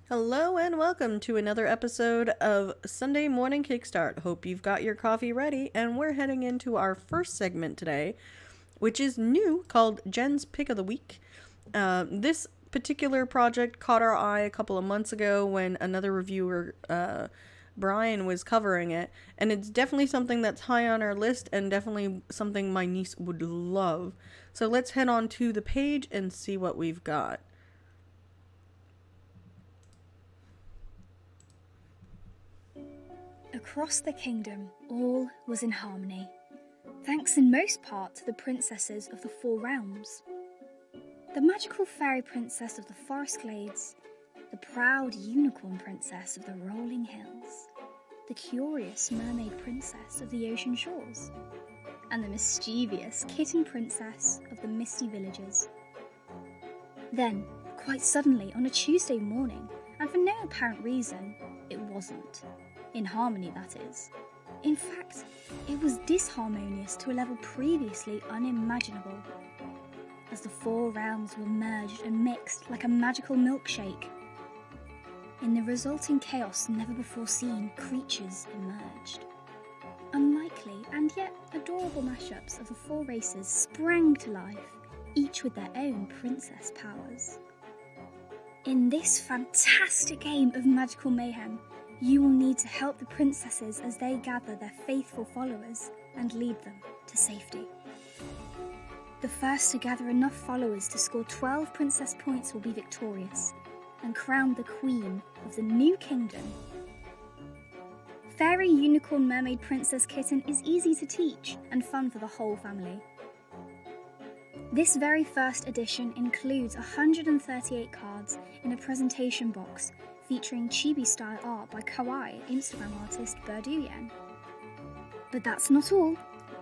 Hello and welcome to another episode of Sunday Morning Kickstart. Hope you've got your coffee ready, and we're heading into our first segment today, which is new, called Jen's Pick of the Week. This particular project caught our eye a couple of months ago when another reviewer, Brian, was covering it, and it's definitely something that's high on our list and definitely something my niece would love. So let's head on to the page and see what we've got. Across the kingdom, all was in harmony, thanks in most part to the princesses of the four realms. The magical fairy princess of the forest glades, the proud unicorn princess of the rolling hills, the curious mermaid princess of the ocean shores, and the mischievous kitten princess of the misty villages. Then, quite suddenly, on a Tuesday morning, and for no apparent reason, it wasn't. In harmony, that is. In fact, it was disharmonious to a level previously unimaginable, as the four realms were merged and mixed like a magical milkshake. In the resulting chaos never before seen, creatures emerged. Unlikely and yet adorable mashups of the four races sprang to life, each with their own princess powers. In this fantastic game of magical mayhem, you will need to help the princesses as they gather their faithful followers and lead them to safety. The first to gather enough followers to score 12 princess points will be victorious and crowned the queen of the new kingdom. Fairy Unicorn Mermaid Princess Kitten is easy to teach and fun for the whole family. This very first edition includes 138 cards in a presentation box featuring chibi-style art by kawaii Instagram artist Birduyen. But that's not all.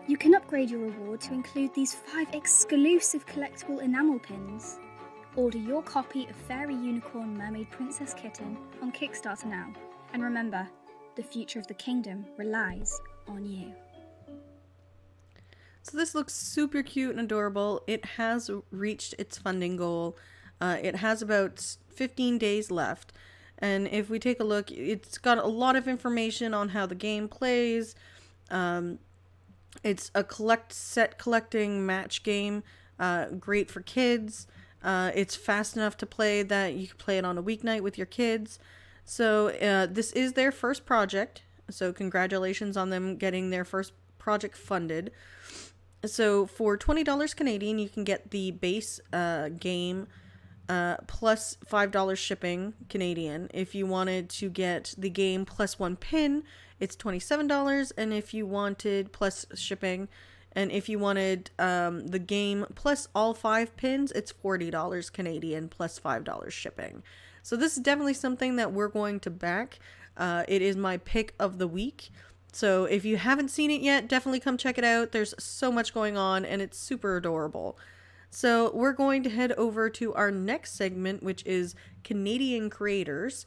You can upgrade your reward to include these 5 exclusive collectible enamel pins. Order your copy of Fairy Unicorn Mermaid Princess Kitten on Kickstarter now. And remember, the future of the kingdom relies on you. So this looks super cute and adorable. It has reached its funding goal. It has about 15 days left. And if we take a look, it's got a lot of information on how the game plays. It's a collecting match game, great for kids. It's fast enough to play that you can play it on a weeknight with your kids. So this is their first project. So congratulations on them getting their first project funded. So for $20 Canadian, you can get the base game plus $5 shipping Canadian. If you wanted to get the game plus 1 pin, it's $27. And if you wanted plus shipping, and if you wanted the game plus all 5 pins, it's $40 Canadian plus $5 shipping. So this is definitely something that we're going to back. It is my pick of the week. So if you haven't seen it yet, definitely come check it out. There's so much going on and it's super adorable. So we're going to head over to our next segment, which is Canadian creators.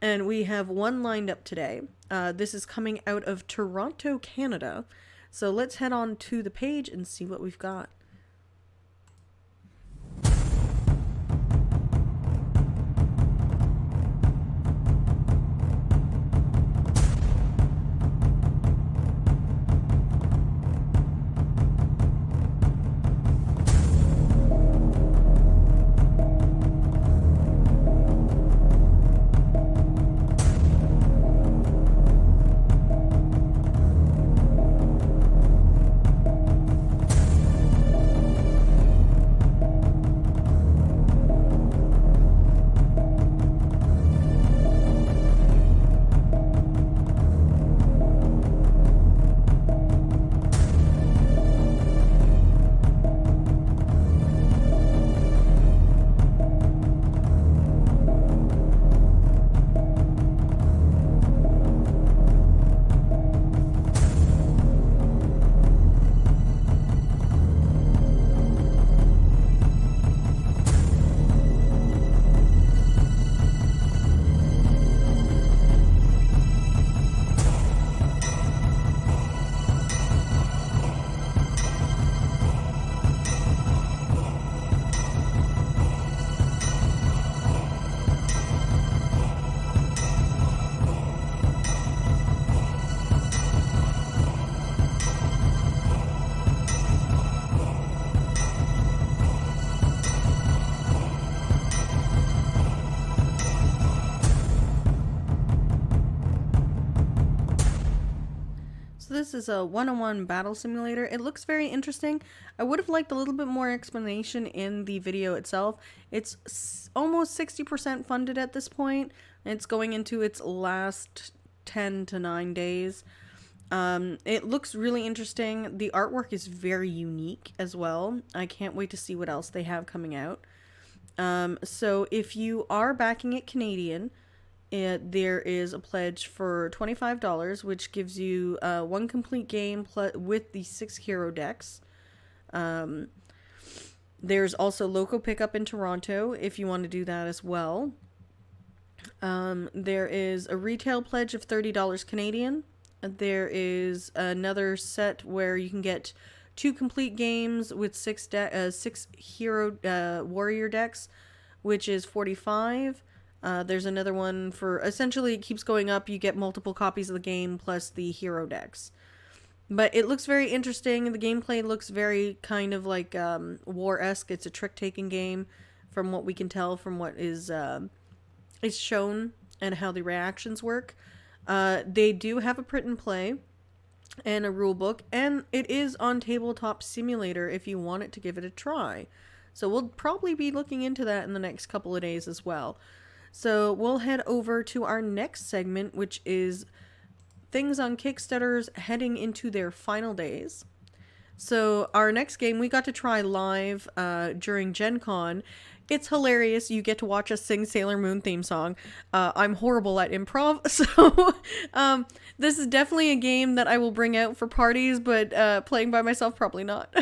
And we have one lined up today. This is coming out of Toronto, Canada. So let's head on to the page and see what we've got. this is a one-on-one battle simulator. It looks very interesting. I would have liked a little bit more explanation in the video itself. It's almost 60% funded at this point. It's going into its last 10 to 9 days. It looks really interesting. The artwork is very unique as well. I can't wait to see what else they have coming out. So if you are backing it Canadian, there is a pledge for $25, which gives you one complete game with the 6 hero decks. There's also local pickup in Toronto if you want to do that as well. There is a retail pledge of $30 Canadian. There is another set where you can get 2 complete games with 6 hero warrior decks, which is $45. There's another one for, essentially it keeps going up. You get multiple copies of the game plus the hero decks. But it looks very interesting. The gameplay looks very kind of like war-esque. It's a trick-taking game from what we can tell from what is shown and how the reactions work. They do have a print and play and a rule book, and it is on Tabletop Simulator if you want it to give it a try. So we'll probably be looking into that in the next couple of days as well. So we'll head over to our next segment, which is things on Kickstarters heading into their final days. So our next game we got to try live during Gen Con. It's hilarious. You get to watch us sing Sailor Moon theme song. I'm horrible at improv, so this is definitely a game that I will bring out for parties, but playing by myself, probably not.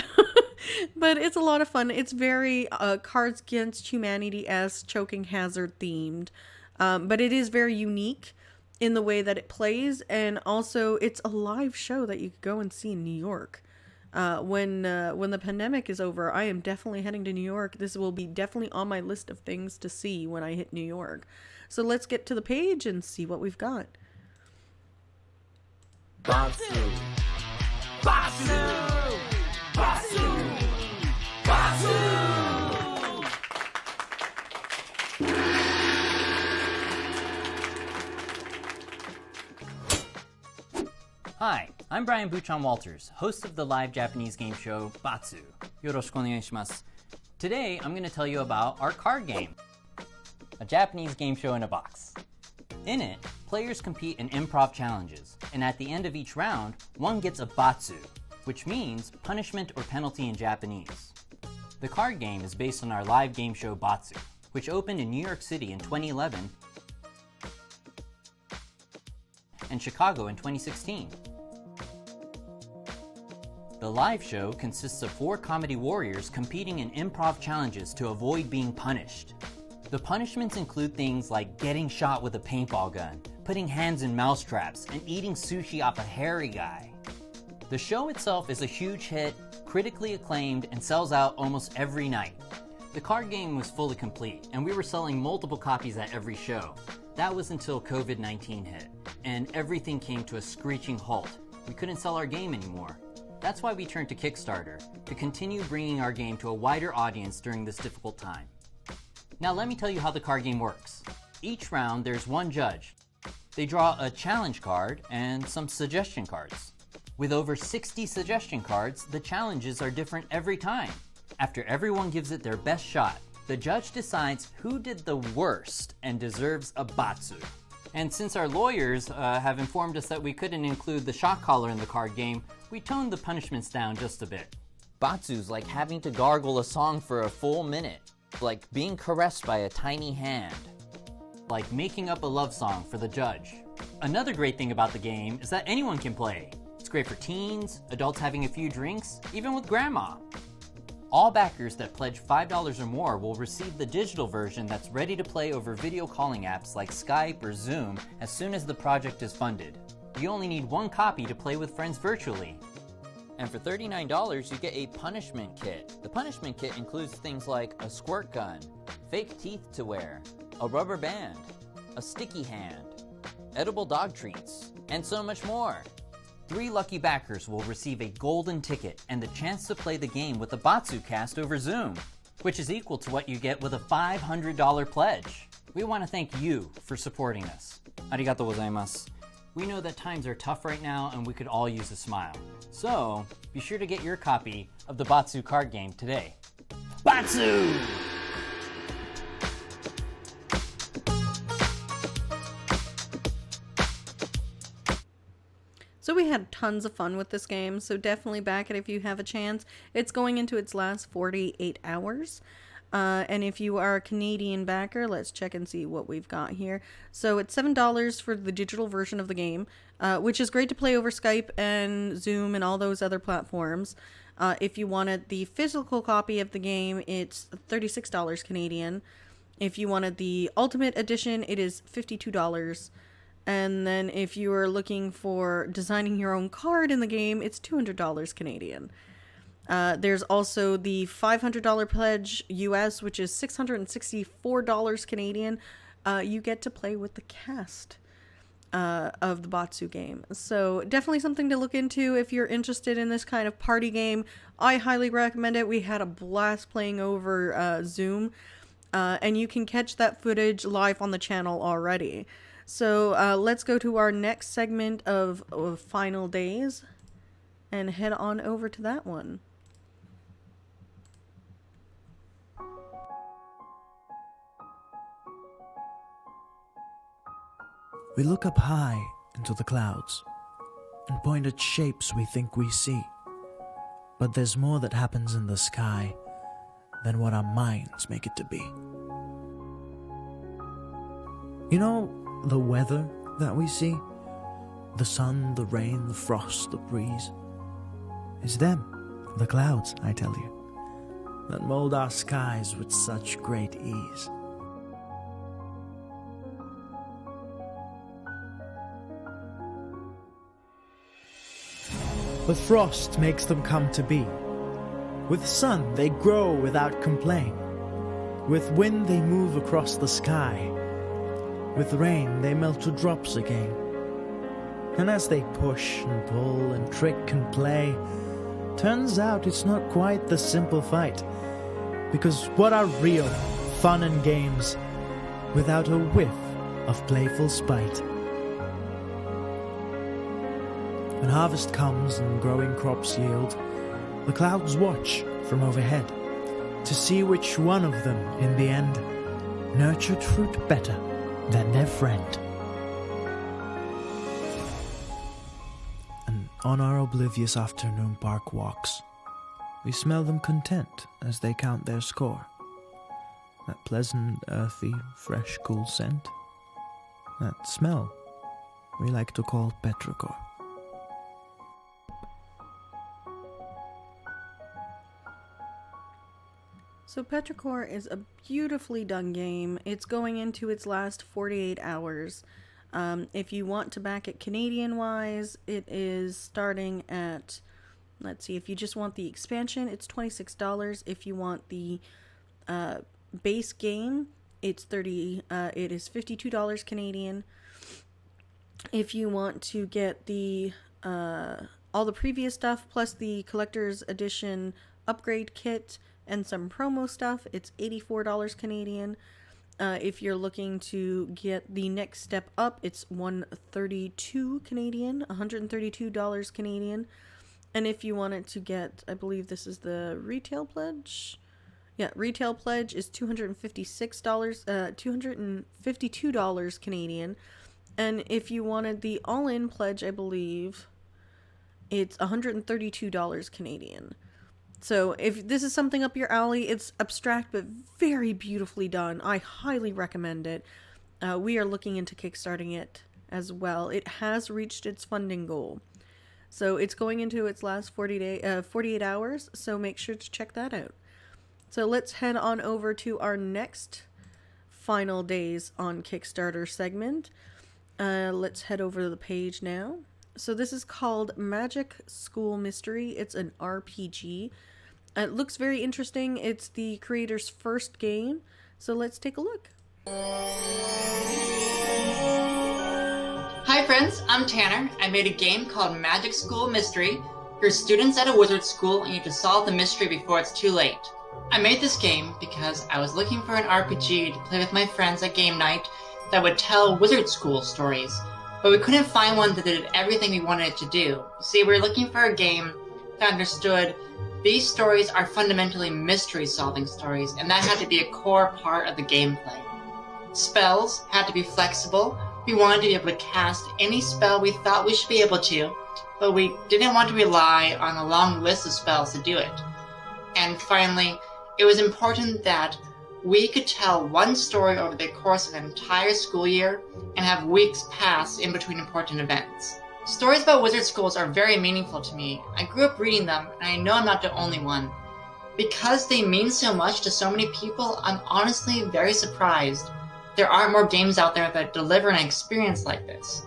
But it's a lot of fun. It's very Cards Against Humanity-esque, Choking Hazard themed, but it is very unique in the way that it plays, and also it's a live show that you could go and see in New York. When the pandemic is over, I am definitely heading to New York. This will be definitely on my list of things to see when I hit New York. So let's get to the page and see what we've got. Batsu! Batsu! Batsu! Batsu! Hi, I'm Brian Buchan Walters, host of the live Japanese game show Batsu. Yoroshiku onegai shimasu. Today, I'm going to tell you about our card game, a Japanese game show in a box. In it, players compete in improv challenges, and at the end of each round, one gets a batsu, which means punishment or penalty in Japanese. The card game is based on our live game show Batsu, which opened in New York City in 2011 and Chicago in 2016. The live show consists of 4 comedy warriors competing in improv challenges to avoid being punished. The punishments include things like getting shot with a paintball gun, putting hands in mousetraps, and eating sushi off a hairy guy. The show itself is a huge hit, critically acclaimed, and sells out almost every night. The card game was fully complete, and we were selling multiple copies at every show. That was until COVID-19 hit, and everything came to a screeching halt. We couldn't sell our game anymore. That's why we turned to Kickstarter, to continue bringing our game to a wider audience during this difficult time. Now let me tell you how the card game works. Each round there's one judge. They draw a challenge card and some suggestion cards. With over 60 suggestion cards, the challenges are different every time. After everyone gives it their best shot, the judge decides who did the worst and deserves a batsu. And since our lawyers have informed us that we couldn't include the shock collar in the card game, we toned the punishments down just a bit. Batsu's like having to gargle a song for a full minute, like being caressed by a tiny hand, like making up a love song for the judge. Another great thing about the game is that anyone can play. It's great for teens, adults having a few drinks, even with grandma. All backers that pledge $5 or more will receive the digital version that's ready to play over video calling apps like Skype or Zoom as soon as the project is funded. You only need one copy to play with friends virtually. And for $39, you get a punishment kit. The punishment kit includes things like a squirt gun, fake teeth to wear, a rubber band, a sticky hand, edible dog treats, and so much more. 3 lucky backers will receive a golden ticket and the chance to play the game with the Batsu cast over Zoom, which is equal to what you get with a $500 pledge. We want to thank you for supporting us. Arigatou gozaimasu. We know that times are tough right now and we could all use a smile. So, be sure to get your copy of the Batsu card game today. Batsu! So we had tons of fun with this game, so definitely back it if you have a chance. It's going into its last 48 hours. And if you are a Canadian backer, let's check and see what we've got here. So it's $7 for the digital version of the game, which is great to play over Skype and Zoom and all those other platforms. If you wanted the physical copy of the game, it's $36 Canadian. If you wanted the Ultimate Edition, it is $52. And then if you are looking for designing your own card in the game, it's $200 Canadian. There's also the $500 pledge US, which is $664 Canadian. You get to play with the cast of the Batsu game. So definitely something to look into if you're interested in this kind of party game. I highly recommend it. We had a blast playing over Zoom. And you can catch that footage live on the channel already. So let's go to our next segment of Final Days and head on over to that one. We look up high into the clouds and point at shapes we think we see. But there's more that happens in the sky than what our minds make it to be. You know, the weather that we see, the sun, the rain, the frost, the breeze, is them, the clouds, I tell you, that mold our skies with such great ease. The frost makes them come to be. With sun they grow without complaint. With wind they move across the sky. With rain they melt to drops again. And as they push and pull and trick and play, turns out it's not quite the simple fight. Because what are real fun and games without a whiff of playful spite? When harvest comes and growing crops yield, the clouds watch from overhead to see which one of them, in the end, nurtured fruit better than their friend. And on our oblivious afternoon park walks, we smell them content as they count their score. That pleasant, earthy, fresh, cool scent. That smell we like to call petrichor. So Petrichor is a beautifully done game. It's going into its last 48 hours. If you want to back it Canadian-wise, it is starting at, let's see, if you just want the expansion, it's $26. If you want the base game, it is $52 Canadian. If you want to get the all the previous stuff plus the collector's edition upgrade kit and some promo stuff, it's $84 Canadian. If you're looking to get the next step up, it's $132 Canadian, $132 Canadian. And if you wanted to get, I believe this is the retail pledge. Yeah, retail pledge is $252 Canadian. And if you wanted the all-in pledge, I believe it's $132 Canadian. So if this is something up your alley, it's abstract but very beautifully done. I highly recommend it. We are looking into kickstarting it as well. It has reached its funding goal. So it's going into its last 48 hours, so make sure to check that out. So let's head on over to our next Final Days on Kickstarter segment. Let's head over to the page now. So this is called Magic School Mystery. It's an RPG. It looks very interesting. It's the creator's first game. So let's take a look. Hi friends, I'm Tanner. I made a game called Magic School Mystery. You're students at a wizard school and you have to solve the mystery before it's too late. I made this game because I was looking for an RPG to play with my friends at game night that would tell wizard school stories. but we couldn't find one that did everything we wanted it to do. See, we were looking for a game that understood these stories are fundamentally mystery-solving stories, and that had to be a core part of the gameplay. Spells had to be flexible. We wanted to be able to cast any spell we thought we should be able to, but we didn't want to rely on a long list of spells to do it. And finally, it was important that we could tell one story over the course of an entire school year and have weeks pass in between important events. Stories about wizard schools are very meaningful to me. I grew up reading them, and I know I'm not the only one. Because they mean so much to so many people, I'm honestly very surprised there aren't more games out there that deliver an experience like this.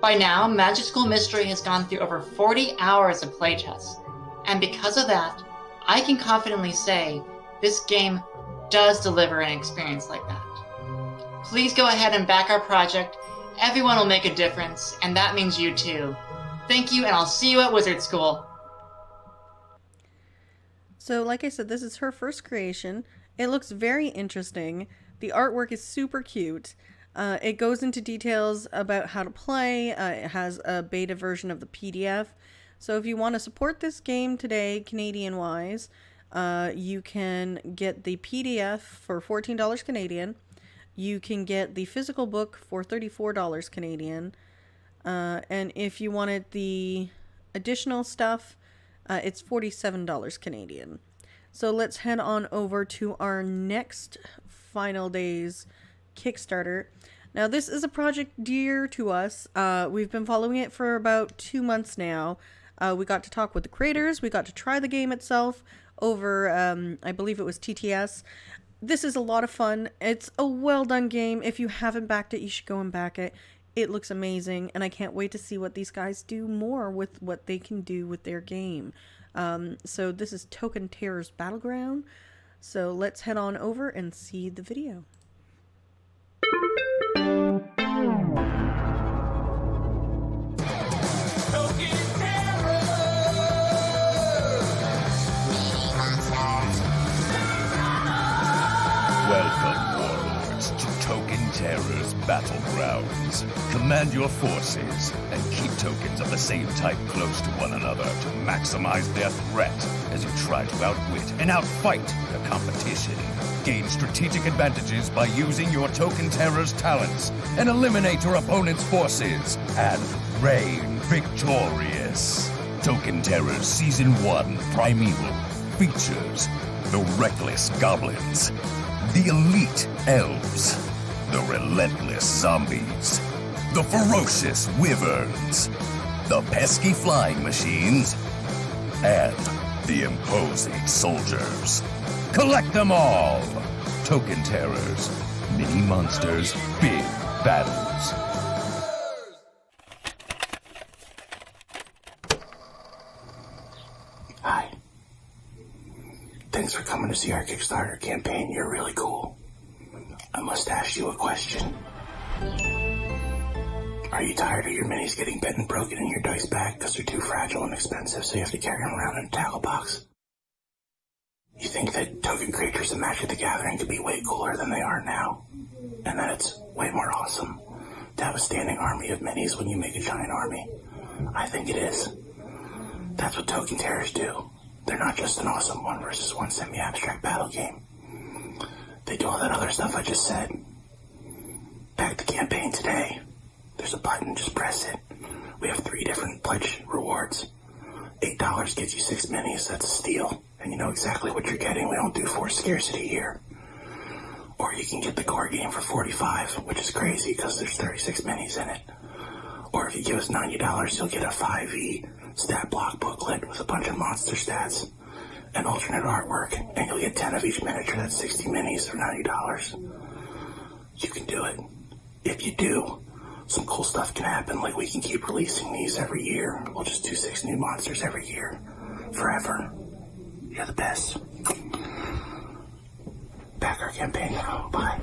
By now, Magic School Mystery has gone through over 40 hours of playtests, and because of that, I can confidently say this game does deliver an experience like that. Please go ahead and back our project. Everyone will make a difference, and that means you too. Thank you, and I'll see you at Wizard School. So like I said, this is her first creation. It looks very interesting. The artwork is super cute. It goes into details about how to play. It has a beta version of the PDF. So if you want to support this game today, Canadian-wise, you can get the PDF for $14 Canadian. You can get the physical book for $34 Canadian. And if you wanted the additional stuff, it's $47 Canadian. So let's head on over to our next Final Days Kickstarter. Now this is a project dear to us. We've been following it for about 2 months now. We got to talk with the creators. We got to try the game itself over, I believe it was TTS. This is a lot of fun. It's a well done game. If you haven't backed it, you should go and back it. It looks amazing, and I can't wait to see what these guys do more with what they can do with their game. So this is Token Terror's Battleground. So let's head on over and see the video. Welcome, warlords, to Token Terror's Battlegrounds. Command your forces and keep tokens of the same type close to one another to maximize their threat as you try to outwit and outfight the competition. Gain strategic advantages by using your Token Terror's talents and eliminate your opponent's forces and reign victorious. Token Terror Season 1 Primeval features the Reckless Goblins, the Elite Elves, the Relentless Zombies, the Ferocious Wyverns, the Pesky Flying Machines, and the Imposing Soldiers. Collect them all! Token Terrors, mini monsters, big battles. Hi. Thanks for coming to see our Kickstarter campaign. You're really cool. I must ask you a question. Are you tired of your minis getting bent and broken in your dice bag because they're too fragile and expensive, so you have to carry them around in a tackle box? You think that token creatures in Magic the Gathering could be way cooler than they are now, and that it's way more awesome to have a standing army of minis when you make a giant army? I think it is. That's what Token Terrors do. They're not just an awesome 1 versus 1 semi-abstract battle game. They do all that other stuff I just said. Back the campaign today. There's a button, just press it. We have 3 different pledge rewards. $8 gets you 6 minis, that's a steal. And you know exactly what you're getting. We don't do forced scarcity here. Or you can get the core game for $45, which is crazy because there's 36 minis in it. Or if you give us $90, you'll get a 5e stat block booklet with a bunch of monster stats and alternate artwork, and you'll get 10 of each miniature. That's 60 minis for $90. You can do it. If you do, some cool stuff can happen, like we can keep releasing these every year. We'll just do 6 new monsters every year. Forever. You're the best. Back our campaign now. Bye.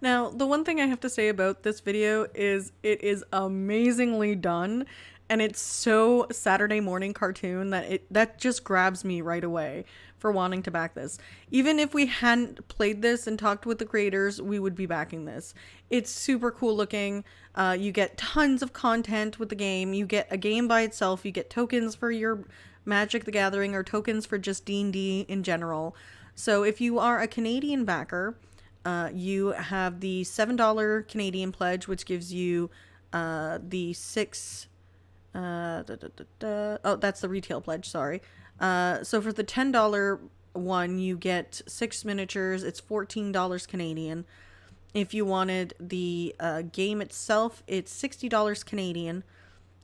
Now, the one thing I have to say about this video is it is amazingly done, and it's so Saturday morning cartoon that that just grabs me right away. for wanting to back this. Even if we hadn't played this and talked with the creators, we would be backing this. It's super cool looking. You get tons of content with the game. You get a game by itself. You get tokens for your Magic the Gathering or tokens for just D&D in general. So if you are a Canadian backer, you have the $7 Canadian pledge, which gives you the 6... oh, that's the retail pledge, sorry. So for the $10 one, you get 6 miniatures. It's $14 Canadian. If you wanted the game itself, it's $60 Canadian.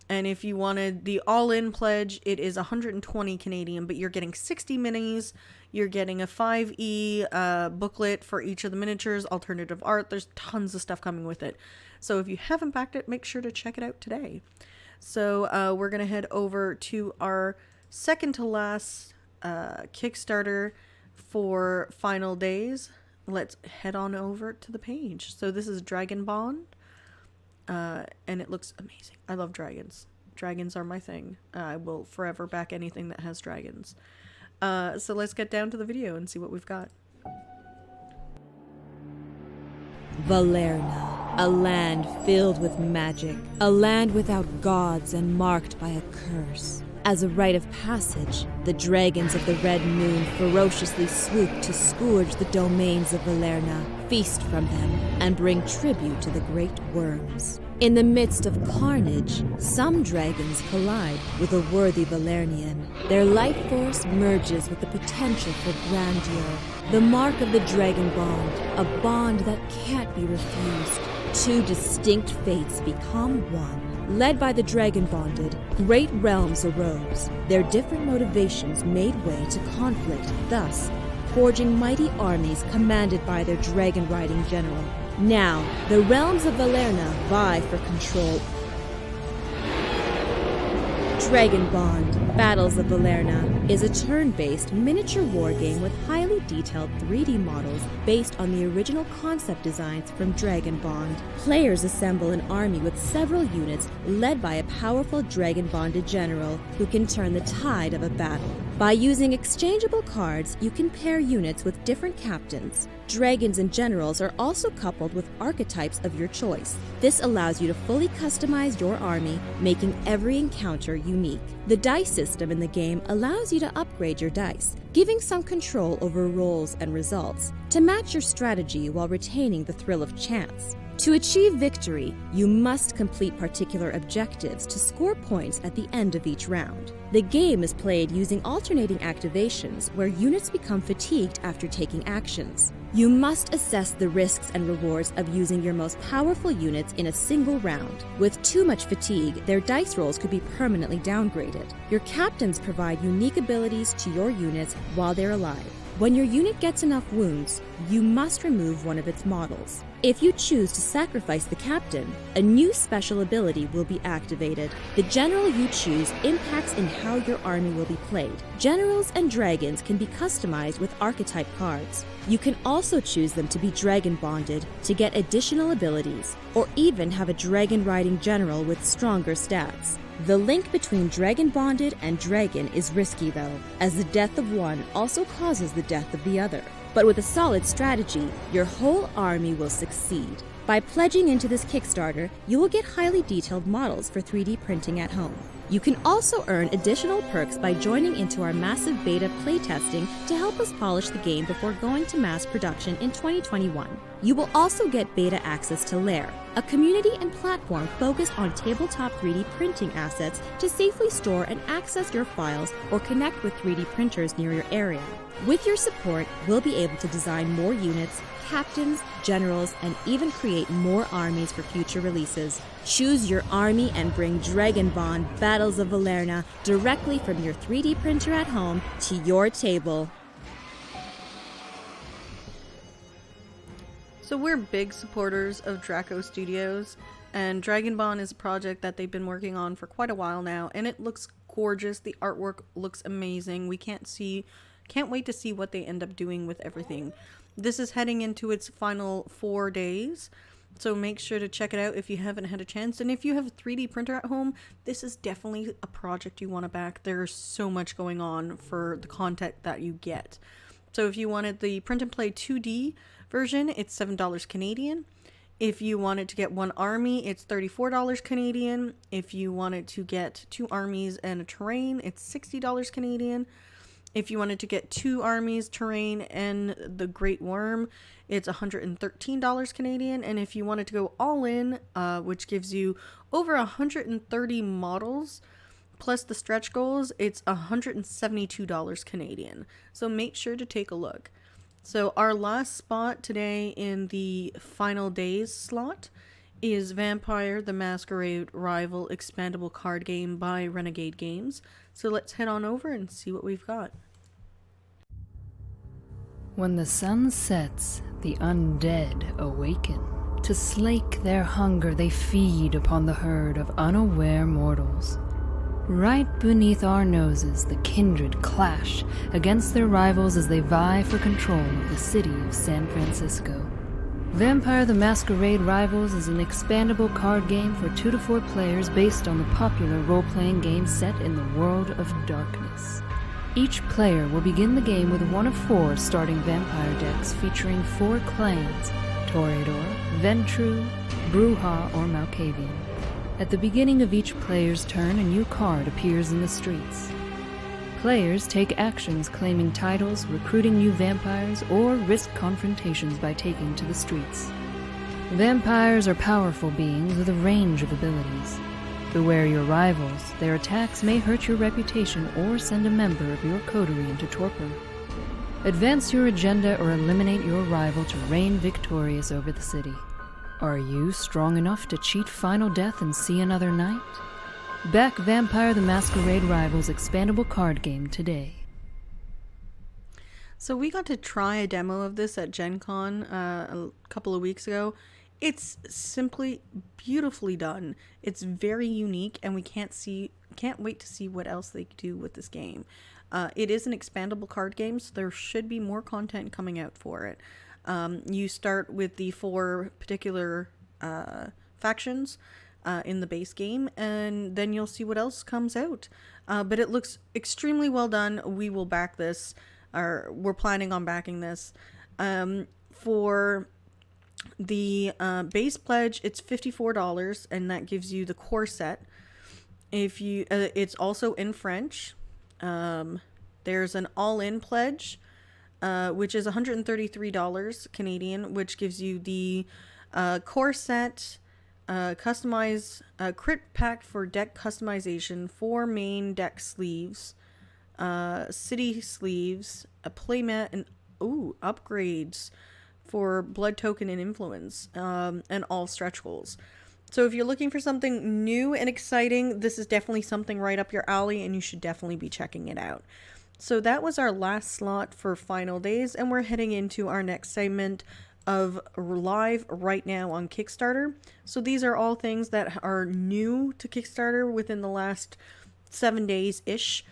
And if you wanted the all-in pledge, it is $120 Canadian, but you're getting 60 minis. You're getting a 5e booklet for each of the miniatures, alternative art. There's tons of stuff coming with it. So if you haven't backed it, make sure to check it out today. So we're going to head over to our second to last Kickstarter for final days. Let's head on over to the page. So this is Dragon Bond. And it looks amazing. I love dragons. Dragons are my thing. I will forever back anything that has dragons. So let's get down to the video and see what we've got. Valerna, a land filled with magic, a land without gods and marked by a curse. As a rite of passage, the dragons of the Red Moon ferociously swoop to scourge the domains of Valerna, feast from them, and bring tribute to the great worms. In the midst of carnage, some dragons collide with a worthy Valernian. Their life force merges with the potential for grandeur. The mark of the Dragon Bond, a bond that can't be refused. Two distinct fates become one. Led by the Dragon Bonded, great realms arose. Their different motivations made way to conflict, thus forging mighty armies commanded by their dragon-riding general. Now, the realms of Valerna vie for control. Dragon Bond, Battles of Valerna, is a turn-based miniature wargame with highly detailed 3D models based on the original concept designs from Dragon Bond. Players assemble an army with several units led by a powerful Dragon Bonded general who can turn the tide of a battle. By using exchangeable cards, you can pair units with different captains. Dragons and generals are also coupled with archetypes of your choice. This allows you to fully customize your army, making every encounter unique. The dice system in the game allows you to upgrade your dice, giving some control over rolls and results, to match your strategy while retaining the thrill of chance. To achieve victory, you must complete particular objectives to score points at the end of each round. The game is played using alternating activations where units become fatigued after taking actions. You must assess the risks and rewards of using your most powerful units in a single round. With too much fatigue, their dice rolls could be permanently downgraded. Your captains provide unique abilities to your units while they're alive. When your unit gets enough wounds, you must remove one of its models. If you choose to sacrifice the captain, a new special ability will be activated. The general you choose impacts in how your army will be played. Generals and dragons can be customized with archetype cards. You can also choose them to be dragon bonded to get additional abilities, or even have a dragon riding general with stronger stats. The link between dragon bonded and dragon is risky though, as the death of one also causes the death of the other. But with a solid strategy, your whole army will succeed. By pledging into this Kickstarter, you will get highly detailed models for 3D printing at home. You can also earn additional perks by joining into our massive beta playtesting to help us polish the game before going to mass production in 2021. You will also get beta access to Lair, a community and platform focused on tabletop 3D printing assets to safely store and access your files or connect with 3D printers near your area. With your support, we'll be able to design more units, captains, generals, and even create more armies for future releases. Choose your army and bring Dragon Bond Battles of Valerna directly from your 3D printer at home to your table. So we're big supporters of Draco Studios, and Dragon Bond is a project that they've been working on for quite a while now, and it looks gorgeous. The artwork looks amazing. We can't wait to see what they end up doing with everything. This is heading into its final 4 days. So make sure to check it out if you haven't had a chance. And if you have a 3D printer at home, this is definitely a project you want to back. There's so much going on for the content that you get. So if you wanted the print and play 2D version, it's $7 Canadian. If you wanted to get one army, it's $34 Canadian. If you wanted to get 2 armies and a terrain, it's $60 Canadian. If you wanted to get 2 armies, terrain, and the Great Worm, it's $113 Canadian. And if you wanted to go all in, which gives you over 130 models, plus the stretch goals, it's $172 Canadian. So make sure to take a look. So our last spot today in the final days slot is Vampire the Masquerade Rival Expandable Card Game by Renegade Games. So let's head on over and see what we've got. When the sun sets, the undead awaken. To slake their hunger, they feed upon the herd of unaware mortals. Right beneath our noses, the kindred clash against their rivals as they vie for control of the city of San Francisco. Vampire the Masquerade Rivals is an expandable card game for 2 to 4 players based on the popular role-playing game set in the world of darkness. Each player will begin the game with one of 4 starting vampire decks featuring 4 clans: Toreador, Ventru, Bruja, or Malkavian. At the beginning of each player's turn, a new card appears in the streets. Players take actions claiming titles, recruiting new vampires, or risk confrontations by taking to the streets. Vampires are powerful beings with a range of abilities. Beware your rivals. Their attacks may hurt your reputation or send a member of your coterie into torpor. Advance your agenda or eliminate your rival to reign victorious over the city. Are you strong enough to cheat Final Death and see another night? Back Vampire the Masquerade Rivals expandable card game today. So we got to try a demo of this at Gen Con a couple of weeks ago. It's simply beautifully done. It's very unique, and we can't wait to see what else they do with this game. It is an expandable card game, so there should be more content coming out for it. You start with the 4 particular factions in the base game, and then you'll see what else comes out. But it looks extremely well done. We will back this, or we're planning on backing this. For the base pledge, it's $54, and that gives you the core set. If you, it's also in French. There's an all-in pledge, which is $133 Canadian, which gives you the core set, customize crit pack for deck customization, 4 main deck sleeves, city sleeves, a playmat, and upgrades for blood token and influence, and all stretch goals. So if you're looking for something new and exciting, this is definitely something right up your alley, and you should definitely be checking it out. So that was our last slot for Final Days, and we're heading into our next segment of live right now on Kickstarter. So these are all things that are new to Kickstarter within the last 7 days-ish.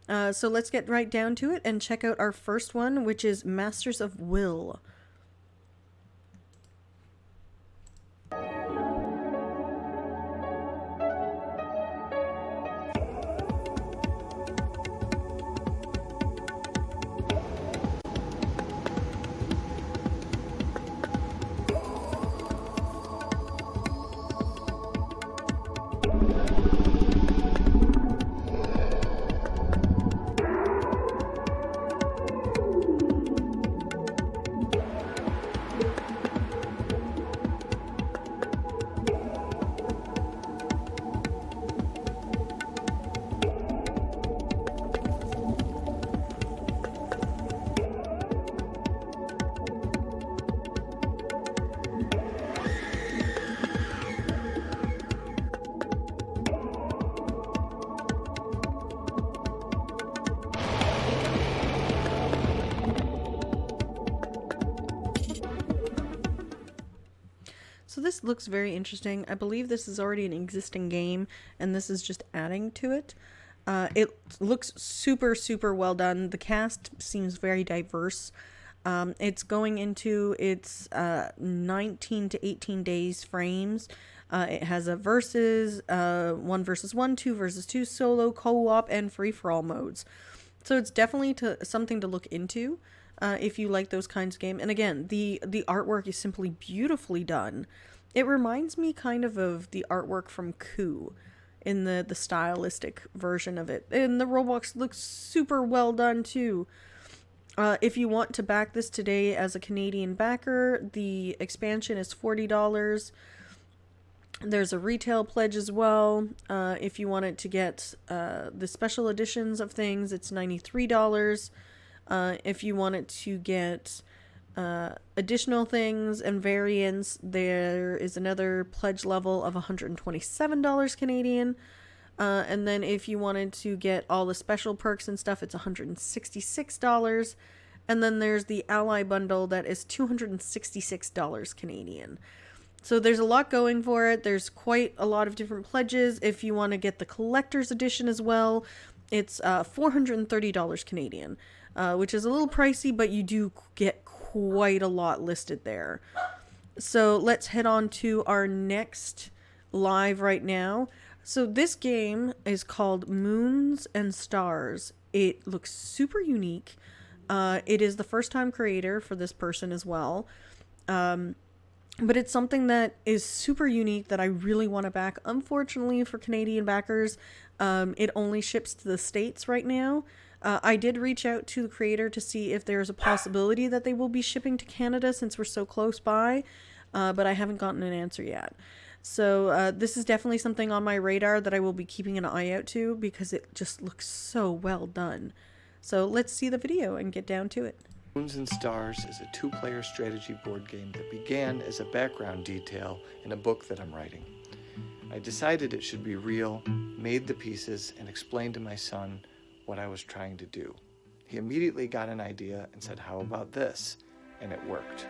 So let's get right down to it and check out our first one, which is Masters of Will. So this looks very interesting. I believe this is already an existing game, and this is just adding to it. It looks super, super well done. The cast seems very diverse. It's going into its 19 to 18 days frames. It has a versus, 1 versus 1, 2 versus 2, solo, co-op, and free-for-all modes. So it's definitely something to look into if you like those kinds of games. And again, the artwork is simply beautifully done. It reminds me kind of the artwork from Coup in the stylistic version of it. And the Roblox looks super well done too. If you want to back this today as a Canadian backer, the expansion is $40. There's a retail pledge as well. If you wanted to get the special editions of things, it's $93. If you wanted to get additional things and variants, there is another pledge level of $127 Canadian. And then if you wanted to get all the special perks and stuff, it's $166. And then there's the Ally bundle that is $266 Canadian. So there's a lot going for it. There's quite a lot of different pledges. If you want to get the collector's edition as well, it's $430 Canadian, which is a little pricey, but you do get quite a lot listed there. So let's head on to our next live right now. So this game is called Moons and Stars. It looks super unique. It is the first time creator for this person as well. But it's something that is super unique that I really want to back. Unfortunately for Canadian backers, it only ships to the States right now. I did reach out to the creator to see if there's a possibility that they will be shipping to Canada since we're so close by, but I haven't gotten an answer yet. So this is definitely something on my radar that I will be keeping an eye out to because it just looks so well done. So let's see the video and get down to it. Moons and Stars is a 2-player strategy board game that began as a background detail in a book that I'm writing. I decided it should be real, made the pieces, and explained to my son what I was trying to do. He immediately got an idea and said, "How about this?" And it worked.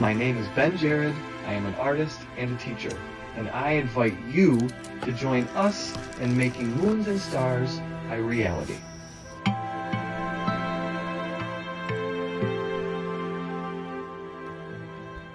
My name is Ben Jared. I am an artist and a teacher, and I invite you to join us in making Moons and Stars a reality.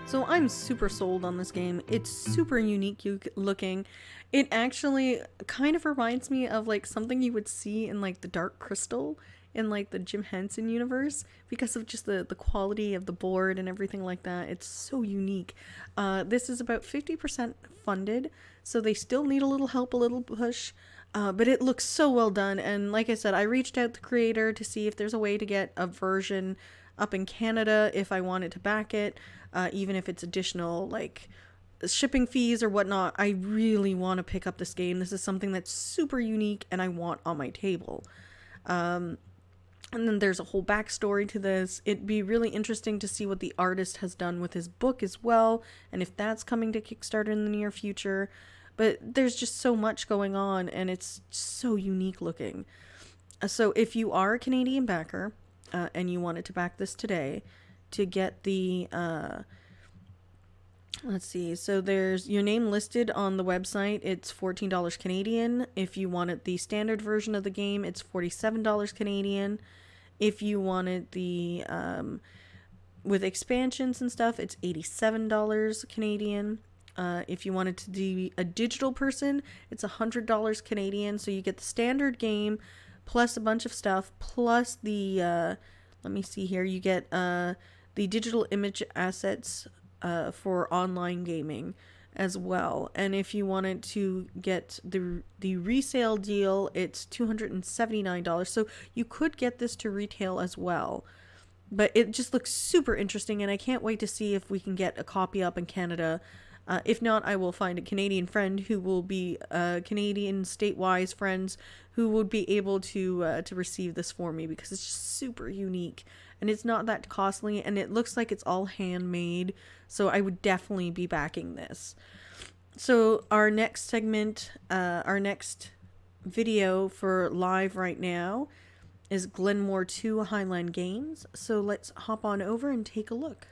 So I'm super sold on this game. It's super unique looking. It actually kind of reminds me of like something you would see in like the Dark Crystal in like the Jim Henson universe, because of just the quality of the board and everything like that. It's so unique. This is about 50% funded, so they still need a little help, a little push. But it looks so well done. And like I said, I reached out to the creator to see if there's a way to get a version up in Canada if I wanted to back it, even if it's additional like shipping fees or whatnot. I really want to pick up this game. This is something that's super unique and I want on my table. And then there's a whole backstory to this. It'd be really interesting to see what the artist has done with his book as well, and if that's coming to Kickstarter in the near future. But there's just so much going on, and it's so unique looking. So if you are a Canadian backer, and you wanted to back this today, to get the, let's see, so there's your name listed on the website, it's $14 Canadian. If you wanted the standard version of the game, it's $47 Canadian. If you wanted the, with expansions and stuff, it's $87 Canadian. If you wanted to be a digital person, it's $100 Canadian. So you get the standard game, plus a bunch of stuff, plus the, let me see here, you get the digital image assets for online gaming as well. And if you wanted to get the resale deal, it's $279. So you could get this to retail as well. But it just looks super interesting, and I can't wait to see if we can get a copy up in Canada. If not, I will find a Canadian friend who will be Canadian state-wise friends who would be able to receive this for me, because it's just super unique and it's not that costly, and it looks like it's all handmade. So I would definitely be backing this. So our next segment, our next video for live right now is Glenmore 2 Highland Games. So let's hop on over and take a look.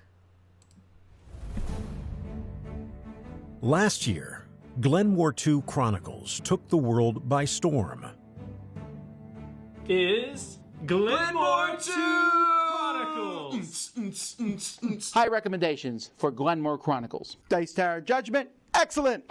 Last year, Glenmore 2 Chronicles took the world by storm. Is Glenmore 2 Chronicles. High recommendations for Glenmore Chronicles. Dice Tower Judgment, excellent!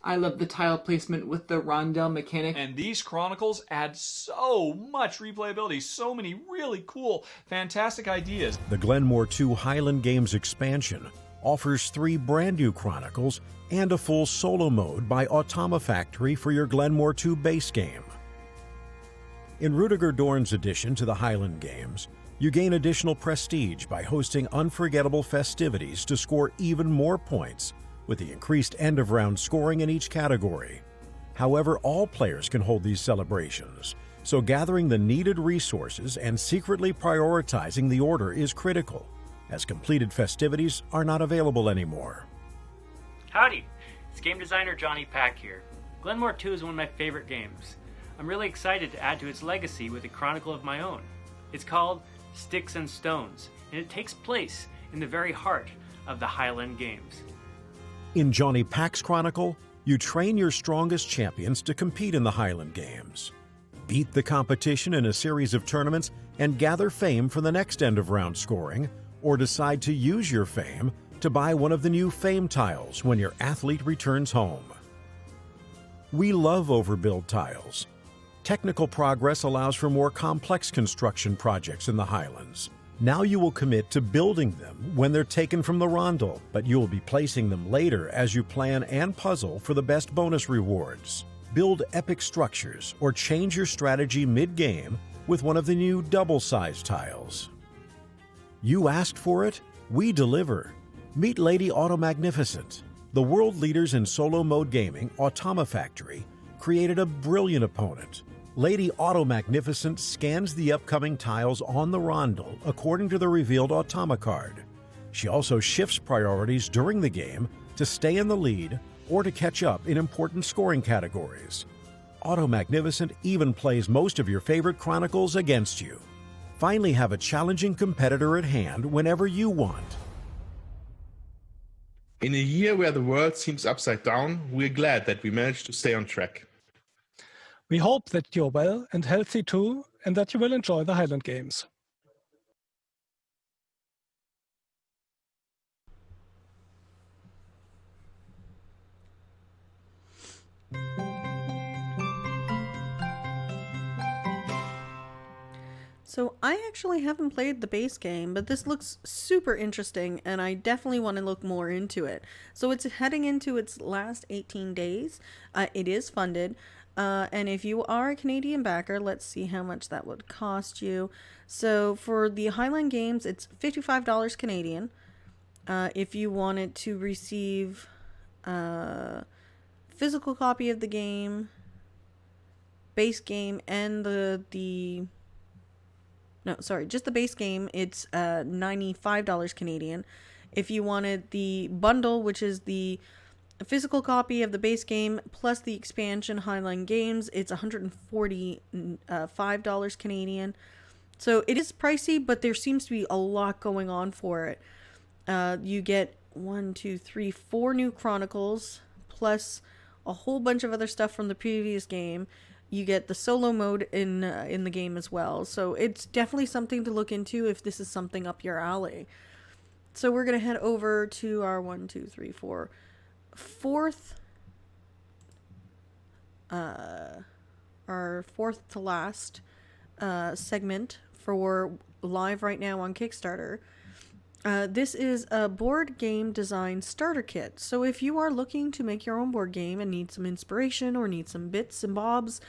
I love the tile placement with the rondel mechanic. And these Chronicles add so much replayability, so many really cool, fantastic ideas. The Glenmore 2 Highland Games expansion offers 3 brand new Chronicles and a full solo mode by Automa Factory for your Glenmore 2 base game. In Rudiger Dorn's addition to the Highland Games, you gain additional prestige by hosting unforgettable festivities to score even more points with the increased end-of-round scoring in each category. However, all players can hold these celebrations, so gathering the needed resources and secretly prioritizing the order is critical, as completed festivities are not available anymore. Howdy, it's game designer Johnny Pack here. Glenmore 2 is one of my favorite games. I'm really excited to add to its legacy with a chronicle of my own. It's called Sticks and Stones, and it takes place in the very heart of the Highland Games. In Johnny Pack's Chronicle, you train your strongest champions to compete in the Highland Games. Beat the competition in a series of tournaments and gather fame for the next end-of-round scoring, or decide to use your fame to buy one of the new fame tiles when your athlete returns home. We love overbuild tiles. Technical progress allows for more complex construction projects in the Highlands. Now you will commit to building them when they're taken from the rondel, but you will be placing them later as you plan and puzzle for the best bonus rewards. Build epic structures or change your strategy mid-game with one of the new double-sized tiles. You asked for it, we deliver. Meet Lady Automagnificent. The world leaders in solo mode gaming, Automa Factory, created a brilliant opponent. Lady Automagnificent scans the upcoming tiles on the rondel according to the revealed Automa card. She also shifts priorities during the game to stay in the lead or to catch up in important scoring categories. Automagnificent even plays most of your favorite Chronicles against you. Finally have a challenging competitor at hand whenever you want. In a year where the world seems upside down, we're glad that we managed to stay on track. We hope that you're well and healthy too, and that you will enjoy the Highland Games. So I actually haven't played the base game, but this looks super interesting and I definitely want to look more into it. So it's heading into its last 18 days. It is funded. And if you are a Canadian backer, let's see how much that would cost you. So for the Highland Games, it's $55 Canadian. If you wanted to receive a physical copy of the game, base game, and just the base game, it's $95 Canadian. If you wanted the bundle, which is the physical copy of the base game plus the expansion Highland Games, it's $145 Canadian. So it is pricey, but there seems to be a lot going on for it. You get 4 new Chronicles plus a whole bunch of other stuff from the previous game. You get the solo mode in the game as well. So it's definitely something to look into if this is something up your alley. So we're going to head over to our fourth to last segment for live right now on Kickstarter. This is a board game design starter kit. So if you are looking to make your own board game and need some inspiration or need some bits and bobs,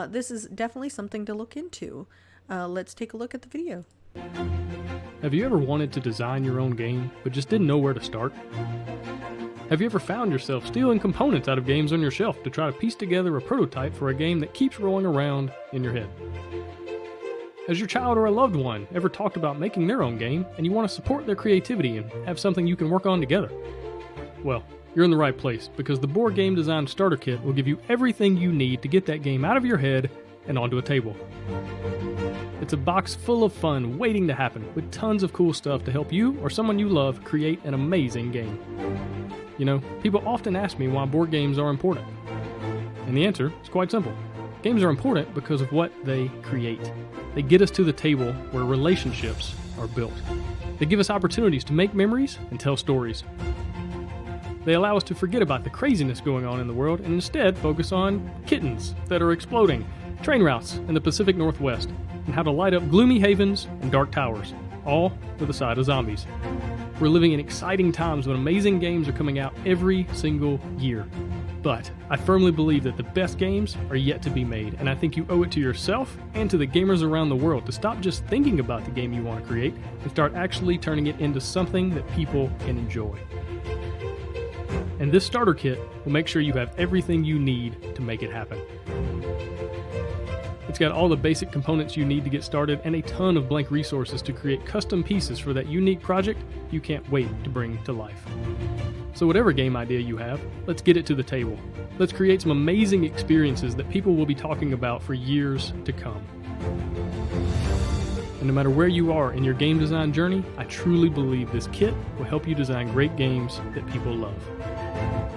this is definitely something to look into. Let's take a look at the video. Have you ever wanted to design your own game, but just didn't know where to start? Have you ever found yourself stealing components out of games on your shelf to try to piece together a prototype for a game that keeps rolling around in your head? Has your child or a loved one ever talked about making their own game and you want to support their creativity and have something you can work on together? Well, you're in the right place because the Board Game Design Starter Kit will give you everything you need to get that game out of your head and onto a table. It's a box full of fun waiting to happen with tons of cool stuff to help you or someone you love create an amazing game. You know, people often ask me why board games are important. And the answer is quite simple. Games are important because of what they create. They get us to the table where relationships are built. They give us opportunities to make memories and tell stories. They allow us to forget about the craziness going on in the world and instead focus on kittens that are exploding, train routes in the Pacific Northwest, and how to light up gloomy havens and dark towers, all with a side of zombies. We're living in exciting times when amazing games are coming out every single year. But I firmly believe that the best games are yet to be made, and I think you owe it to yourself and to the gamers around the world to stop just thinking about the game you want to create and start actually turning it into something that people can enjoy. And this starter kit will make sure you have everything you need to make it happen. It's got all the basic components you need to get started and a ton of blank resources to create custom pieces for that unique project you can't wait to bring to life. So whatever game idea you have, let's get it to the table. Let's create some amazing experiences that people will be talking about for years to come. And no matter where you are in your game design journey, I truly believe this kit will help you design great games that people love.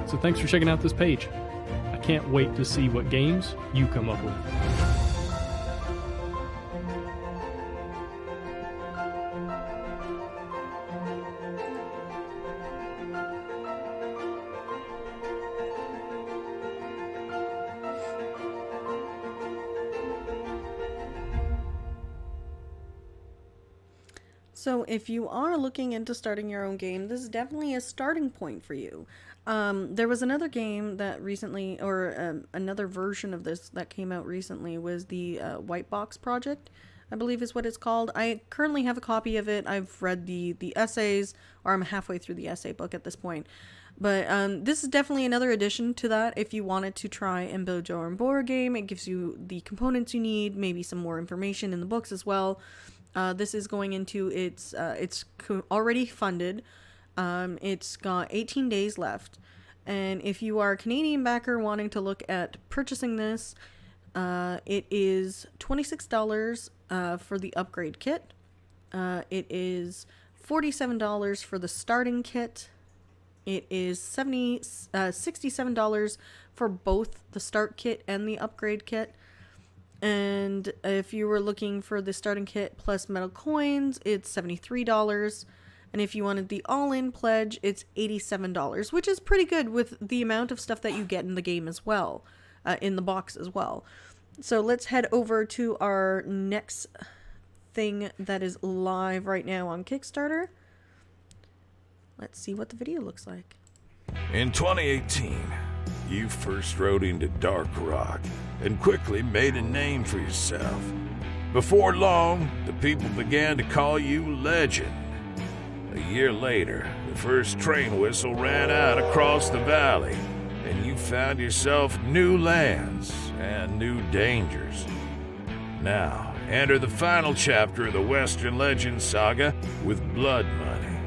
So thanks for checking out this page. I can't wait to see what games you come up with. So if you are looking into starting your own game, this is definitely a starting point for you. There was another game that recently, or another version of this that came out recently, was the White Box Project, I believe is what it's called. I currently have a copy of it. I've read the essays, or I'm halfway through the essay book at this point. But this is definitely another addition to that. If you wanted to try and build your own board game, it gives you the components you need, maybe some more information in the books as well. This is going into it's already funded. It's got 18 days left. And if you are a Canadian backer wanting to look at purchasing this, it is $26 for the upgrade kit. It is $47 for the starting kit. It is $67 for both the start kit and the upgrade kit. And if you were looking for the starting kit plus metal coins, it's $73. And if you wanted the all-in pledge, it's $87, which is pretty good with the amount of stuff that you get in the game as well, in the box as well. So let's head over to our next thing that is live right now on Kickstarter. Let's see what the video looks like. In 2018, you first rode into Dark Rock and quickly made a name for yourself. Before long, the people began to call you Legend. A year later, the first train whistle ran out across the valley, and you found yourself new lands and new dangers. Now, enter the final chapter of the Western Legend saga with blood money.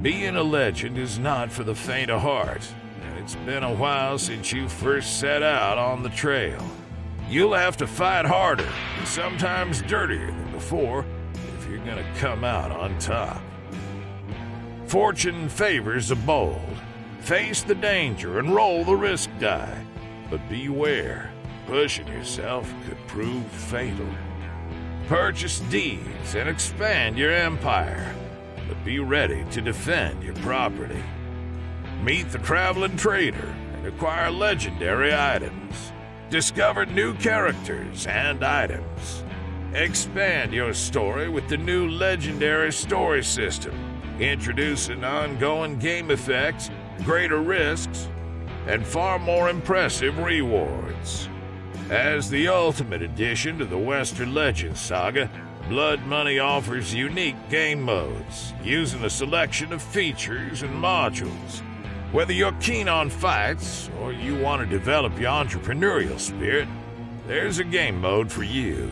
Being a legend is not for the faint of heart, and it's been a while since you first set out on the trail. You'll have to fight harder, and sometimes dirtier than before, if you're gonna come out on top. Fortune favors the bold. Face the danger and roll the risk die. But beware, pushing yourself could prove fatal. Purchase deeds and expand your empire, but be ready to defend your property. Meet the traveling trader and acquire legendary items. Discover new characters and items. Expand your story with the new legendary story system, introducing ongoing game effects, greater risks, and far more impressive rewards. As the ultimate addition to the Western Legends saga, Blood Money offers unique game modes, using a selection of features and modules. Whether you're keen on fights, or you want to develop your entrepreneurial spirit, there's a game mode for you.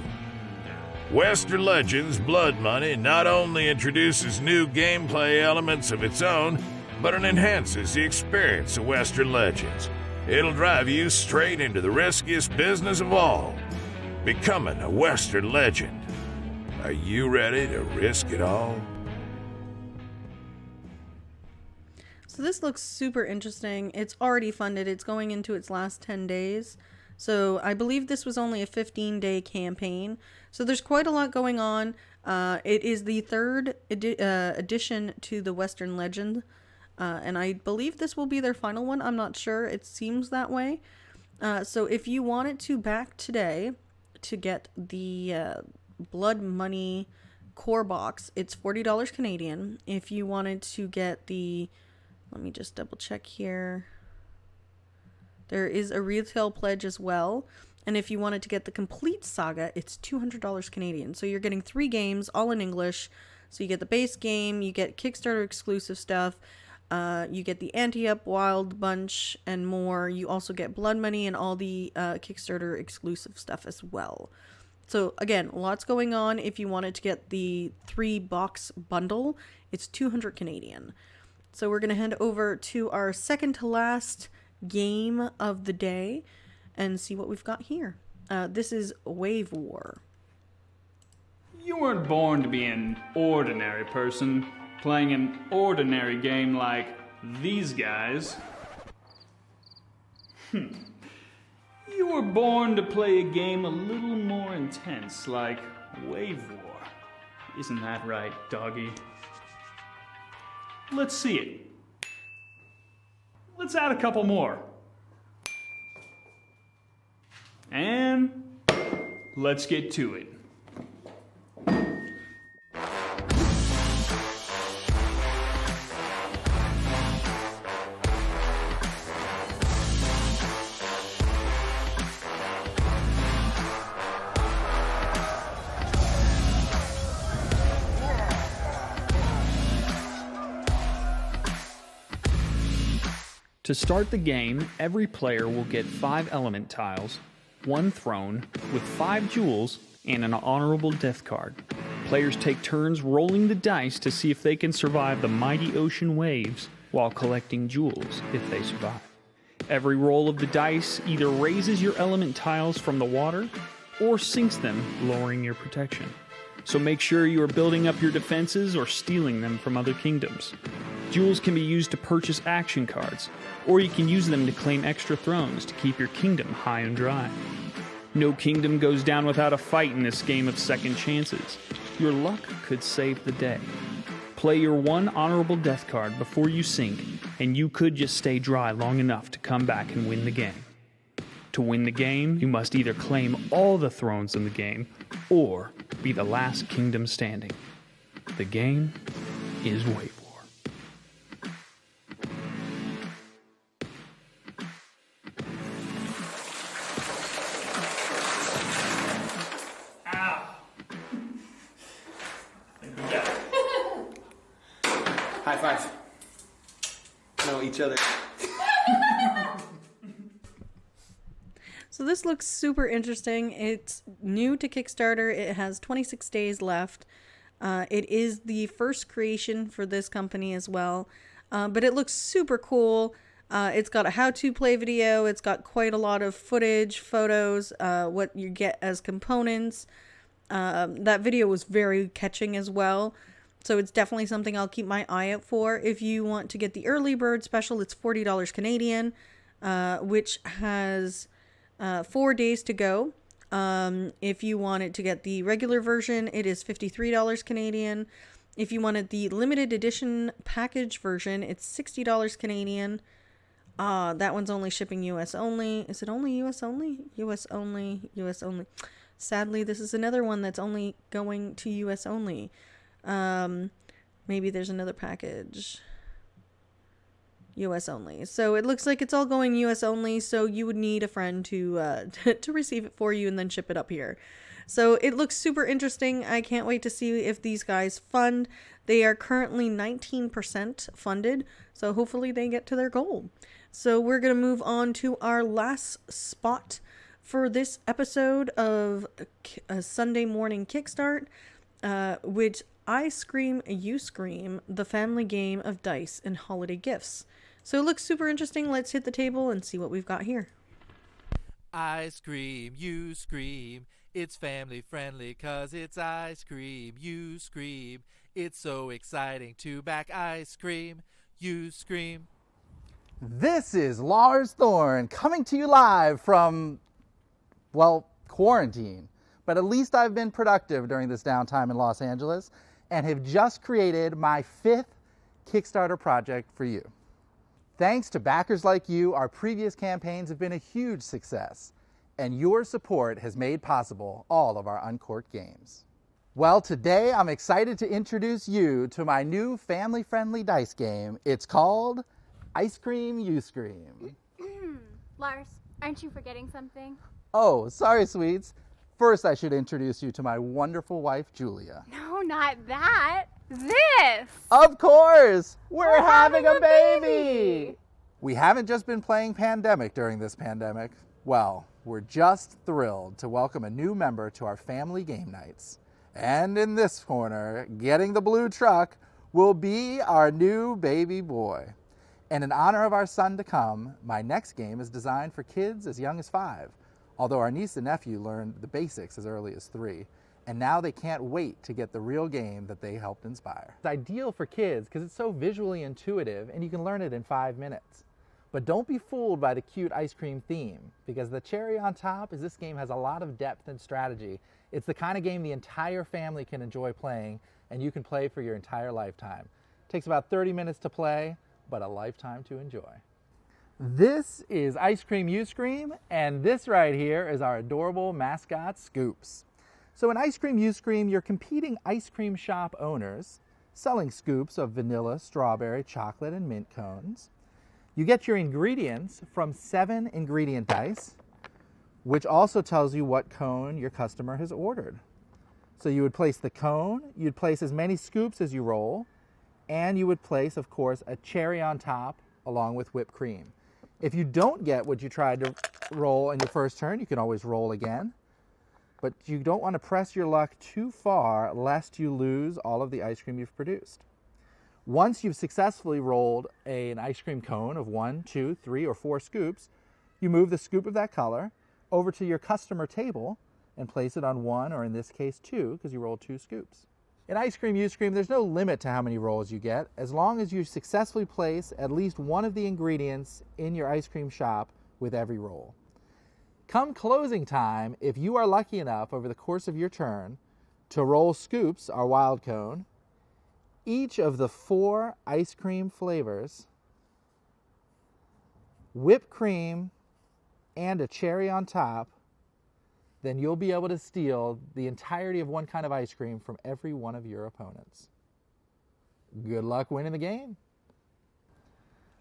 Western Legends Blood Money not only introduces new gameplay elements of its own, but it enhances the experience of Western Legends. It'll drive you straight into the riskiest business of all, becoming a Western Legend. Are you ready to risk it all? So this looks super interesting. It's already funded. It's going into its last 10 days. So I believe this was only a 15-day campaign. So there's quite a lot going on. It is the third addition to the Western Legend. And I believe this will be their final one. I'm not sure. It seems that way. So if you wanted to back today to get the Blood Money core box, it's $40 Canadian. If you wanted to get the... Let me just double check here. There is a retail pledge as well. And if you wanted to get the complete saga, it's $200 Canadian. So you're getting 3 games, all in English. So you get the base game, you get Kickstarter exclusive stuff, you get the Anti-Up Wild Bunch and more. You also get Blood Money and all the Kickstarter exclusive stuff as well. So again, lots going on. If you wanted to get the 3-box bundle, it's $200 Canadian. So we're going to head over to our second to last game of the day and see what we've got here. This is Wave War. You weren't born to be an ordinary person playing an ordinary game like these guys. You were born to play a game a little more intense like Wave War. Isn't that right, doggy? Let's see it. Let's add a couple more. And let's get to it. To start the game, every player will get 5 element tiles, 1 throne, with 5 jewels, and an honorable death card. Players take turns rolling the dice to see if they can survive the mighty ocean waves while collecting jewels if they survive. Every roll of the dice either raises your element tiles from the water or sinks them, lowering your protection. so make sure you are building up your defenses or stealing them from other kingdoms. Jewels can be used to purchase action cards, or you can use them to claim extra thrones to keep your kingdom high and dry. No kingdom goes down without a fight in this game of second chances. Your luck could save the day. Play your one honorable death card before you sink, and you could just stay dry long enough to come back and win the game. To win the game, you must either claim all the thrones in the game, or be the last kingdom standing. The game is Wave War. High five. Know each other. So this looks super interesting. It's new to Kickstarter. It has 26 days left. It is the first creation for this company as well. But it looks super cool. It's got a how-to play video. It's got quite a lot of footage, photos, what you get as components. That video was very catching as well. So it's definitely something I'll keep my eye out for. If you want to get the early bird special, it's $40 Canadian, which has 4 days to go. If you wanted to get the regular version, it is $53 Canadian. If you wanted the limited edition package version, it's $60 Canadian. That one's only shipping US only. Is it only US only? US only, US only. Sadly, this is another one that's only going to US only. Maybe there's another package. US only. So it looks like it's all going US only, so you would need a friend to receive it for you and then ship it up here. So it looks super interesting. I can't wait to see if these guys fund. They are currently 19% funded, so hopefully they get to their goal. So we're going to move on to our last spot for this episode of a Sunday Morning Kickstart, which I Scream, You Scream, the family game of dice and holiday gifts. So it looks super interesting. Let's hit the table and see what we've got here. I scream, you scream. It's family friendly 'cause it's ice cream, you scream. It's so exciting to back ice cream, you scream. This is Lars Thorne coming to you live from, well, quarantine. But at least I've been productive during this downtime in Los Angeles and have just created my 5th Kickstarter project for you. Thanks to backers like you, our previous campaigns have been a huge success, and your support has made possible all of our Uncorked games. Well, today I'm excited to introduce you to my new family-friendly dice game. It's called Ice Cream, You Scream. Lars, aren't you forgetting something? Oh, sorry, sweets. First, I should introduce you to my wonderful wife, Julia. No, not that. This! Of course! We're having a baby! We haven't just been playing Pandemic during this pandemic. Well, we're just thrilled to welcome a new member to our family game nights. And in this corner, getting the blue truck, will be our new baby boy. And in honor of our son to come, my next game is designed for kids as young as 5. Although our niece and nephew learned the basics as early as 3. And now they can't wait to get the real game that they helped inspire. It's ideal for kids because it's so visually intuitive and you can learn it in 5 minutes. But don't be fooled by the cute ice cream theme, because the cherry on top is this game has a lot of depth and strategy. It's the kind of game the entire family can enjoy playing, and you can play for your entire lifetime. It takes about 30 minutes to play, but a lifetime to enjoy. This is Ice Cream, You Scream, and this right here is our adorable mascot, Scoops. So in Ice Cream, You Scream, you're competing ice cream shop owners selling scoops of vanilla, strawberry, chocolate, and mint cones. You get your ingredients from 7 ingredient dice, which also tells you what cone your customer has ordered. So you would place the cone, you'd place as many scoops as you roll, and you would place, of course, a cherry on top along with whipped cream. If you don't get what you tried to roll in your first turn, you can always roll again. But you don't want to press your luck too far lest you lose all of the ice cream you've produced. Once you've successfully rolled an ice cream cone of 1, 2, 3, or 4 scoops, you move the scoop of that color over to your customer table and place it on one, or in this case 2, because you roll 2 scoops. In Ice Cream, You Scream, there's no limit to how many rolls you get, as long as you successfully place at least one of the ingredients in your ice cream shop with every roll. Come closing time, if you are lucky enough over the course of your turn to roll Scoops, our wild cone, each of the 4 ice cream flavors, whipped cream, and a cherry on top, then you'll be able to steal the entirety of one kind of ice cream from every one of your opponents. Good luck winning the game.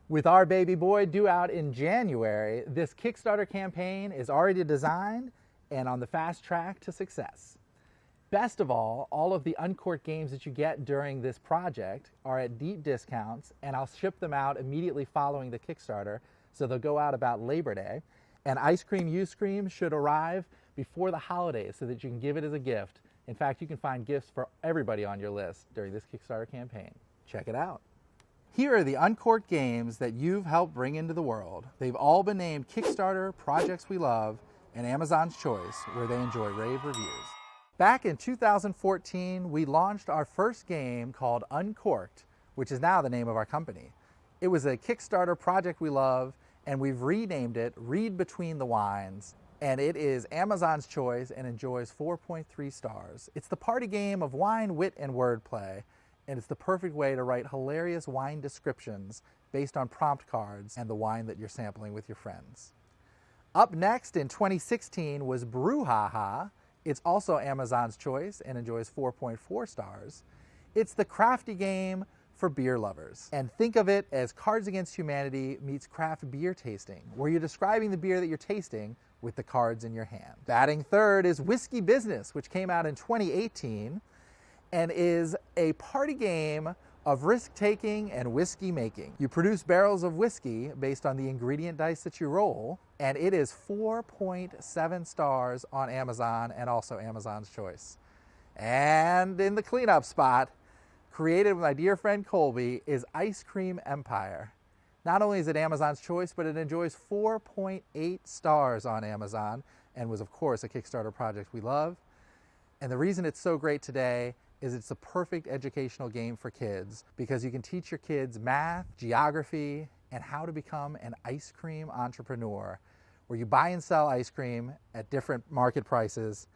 With Our Baby Boy due out in January, this Kickstarter campaign is already designed and on the fast track to success. Best of all of the Uncorked games that you get during this project are at deep discounts, and I'll ship them out immediately following the Kickstarter, so they'll go out about Labor Day. And Ice Cream You Scream should arrive before the holidays so that you can give it as a gift. In fact, you can find gifts for everybody on your list during this Kickstarter campaign. Check it out. Here are the Uncorked games that you've helped bring into the world. They've all been named Kickstarter, Projects We Love, and Amazon's Choice, where they enjoy rave reviews. Back in 2014, we launched our first game called Uncorked, which is now the name of our company. It was a Kickstarter project we love, and we've renamed it Read Between the Wines, and it is Amazon's Choice and enjoys 4.3 stars. It's the party game of wine, wit, and wordplay, and it's the perfect way to write hilarious wine descriptions based on prompt cards and the wine that you're sampling with your friends. Up next in 2016 was Brouhaha. It's also Amazon's Choice and enjoys 4.4 stars. It's the crafty game for beer lovers. And think of it as Cards Against Humanity meets craft beer tasting, where you're describing the beer that you're tasting with the cards in your hand. Batting third is Whiskey Business, which came out in 2018 and is a party game of risk-taking and whiskey making. You produce barrels of whiskey based on the ingredient dice that you roll, and it is 4.7 stars on Amazon and also Amazon's Choice. And in the cleanup spot, created with my dear friend Colby, is Ice Cream Empire. Not only is it Amazon's Choice, but it enjoys 4.8 stars on Amazon and was, of course, a Kickstarter project we love. And the reason it's so great today is it's the perfect educational game for kids because you can teach your kids math, geography, and how to become an ice cream entrepreneur, where you buy and sell ice cream at different market prices,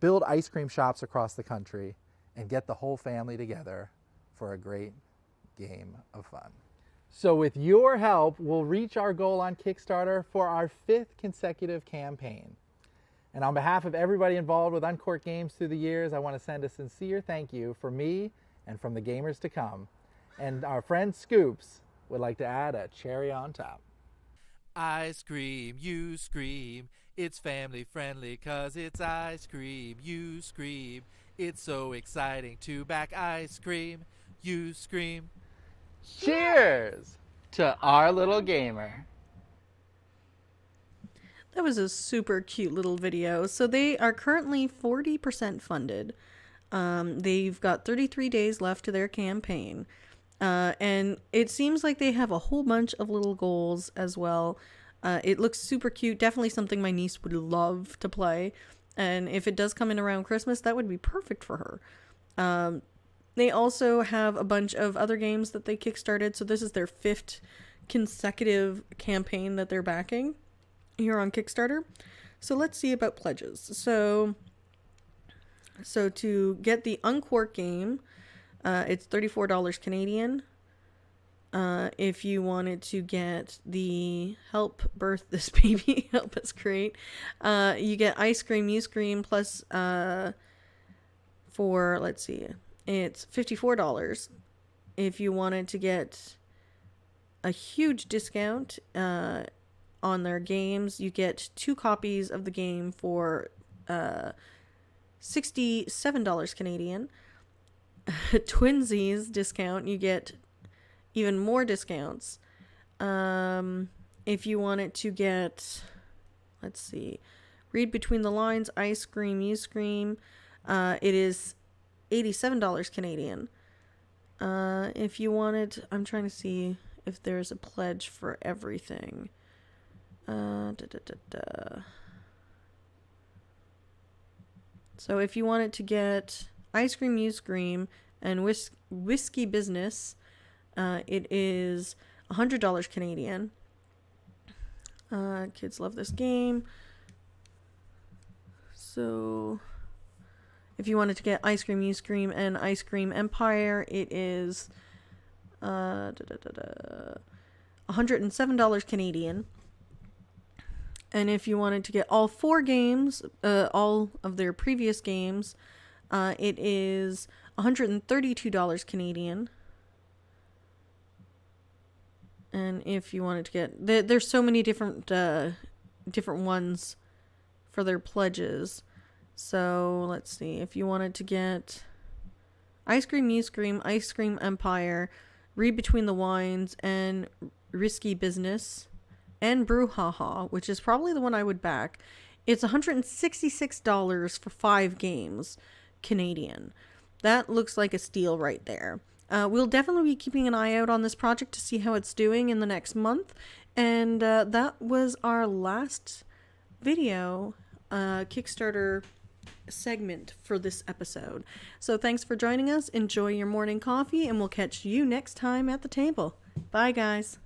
build ice cream shops across the country, and get the whole family together for a great game of fun. So with your help, we'll reach our goal on Kickstarter for our 5th consecutive campaign. And on behalf of everybody involved with Uncorked Games through the years, I want to send a sincere thank you for me and from the gamers to come. And our friend Scoops would like to add a cherry on top. Ice cream, you scream. It's family friendly 'cause it's ice cream, you scream. It's so exciting to back ice cream, you scream. Cheers to our little gamer. That was a super cute little video. So they are currently 40% funded. They've got 33 days left to their campaign. And it seems like they have a whole bunch of little goals as well. It looks super cute. Definitely something my niece would love to play. And if it does come in around Christmas, that would be perfect for her. They also have a bunch of other games that they kickstarted. So this is their 5th consecutive campaign that they're backing here on Kickstarter. So let's see about pledges. So to get the Uncorked game, it's $34 Canadian. If you wanted to get the Help Birth This Baby, Help Us Create, you get Ice Cream, You Scream, plus for, let's see, it's $54. If you wanted to get a huge discount on their games, you get 2 copies of the game for $67 Canadian. Twinsies discount, you get even more discounts. If you wanted to get, let's see, Read Between the Lines, Ice Cream, You Scream, it is $87 Canadian. If you wanted, I'm trying to see if there's a pledge for everything. So if you wanted to get Ice Cream You Scream and Whiskey Business, it is $100 Canadian. Kids love this game. So if you wanted to get Ice Cream You Scream and Ice Cream Empire, it is $107 Canadian. And if you wanted to get all 4 games, all of their previous games, it is $132 Canadian. And if you wanted to get, there's so many different ones for their pledges. So let's see, if you wanted to get Ice Cream You Scream, Ice Cream Empire, Read Between the Wines, and Risky Business, and Brouhaha, which is probably the one I would back, it's $166 for 5 games Canadian. That looks like a steal right there. We'll definitely be keeping an eye out on this project to see how it's doing in the next month. And that was our last video Kickstarter segment for this episode. So thanks for joining us. Enjoy your morning coffee, and we'll catch you next time at the table. Bye, guys.